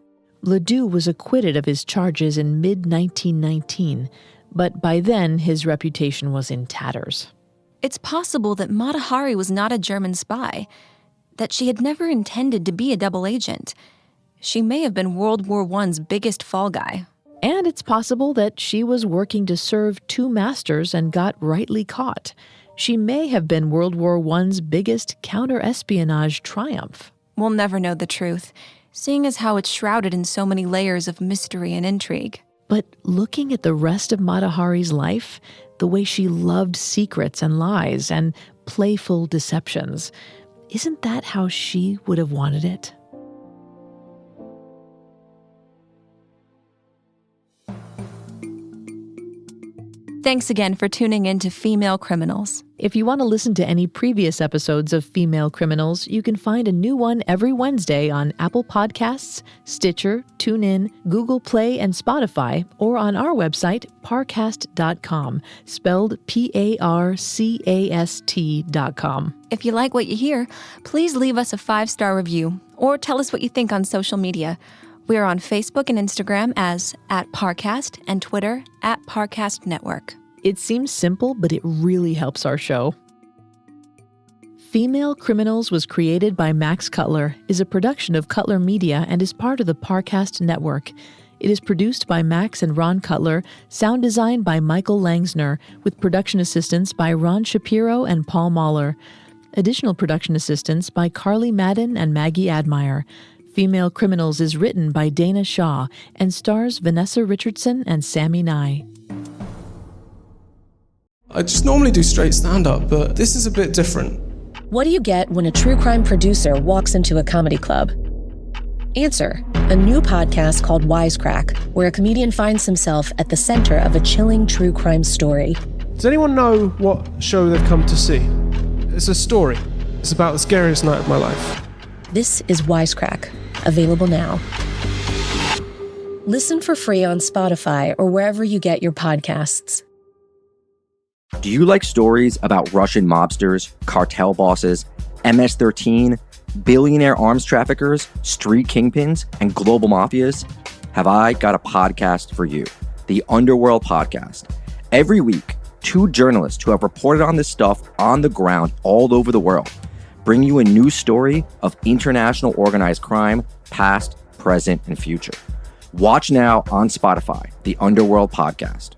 Ledoux was acquitted of his charges in mid-1919, but by then his reputation was in tatters. It's possible that Mata Hari was not a German spy, that she had never intended to be a double agent. She may have been World War I's biggest fall guy. And it's possible that she was working to serve 2 masters and got rightly caught. She may have been World War I's biggest counter-espionage triumph. We'll never know the truth, seeing as how it's shrouded in so many layers of mystery and intrigue. But looking at the rest of Mata Hari's life, the way she loved secrets and lies and playful deceptions, isn't that how she would have wanted it? Thanks again for tuning in to Female Criminals. If you want to listen to any previous episodes of Female Criminals, you can find a new one every Wednesday on Apple Podcasts, Stitcher, TuneIn, Google Play, and Spotify, or on our website, parcast.com, spelled Parcast.com. If you like what you hear, please leave us a 5-star review or tell us what you think on social media. We are on Facebook and Instagram as @Parcast and Twitter @Parcast Network. It seems simple, but it really helps our show. Female Criminals was created by Max Cutler, is a production of Cutler Media, and is part of the Parcast Network. It is produced by Max and Ron Cutler, sound design by Michael Langsner, with production assistance by Ron Shapiro and Paul Mahler. Additional production assistance by Carly Madden and Maggie Admire. Female Criminals is written by Dana Shaw and stars Vanessa Richardson and Sammy Nye. I just normally do straight stand-up, but this is a bit different. What do you get when a true crime producer walks into a comedy club? Answer: a new podcast called Wisecrack, where a comedian finds himself at the center of a chilling true crime story. Does anyone know what show they've come to see? It's a story. It's about the scariest night of my life. This is Wisecrack, available now. Listen for free on Spotify or wherever you get your podcasts. Do you like stories about Russian mobsters, cartel bosses, MS-13, billionaire arms traffickers, street kingpins, and global mafias? Have I got a podcast for you, the Underworld Podcast. Every week, 2 journalists who have reported on this stuff on the ground all over the world bring you a new story of international organized crime, past, present, and future. Watch now on Spotify, the Underworld Podcast.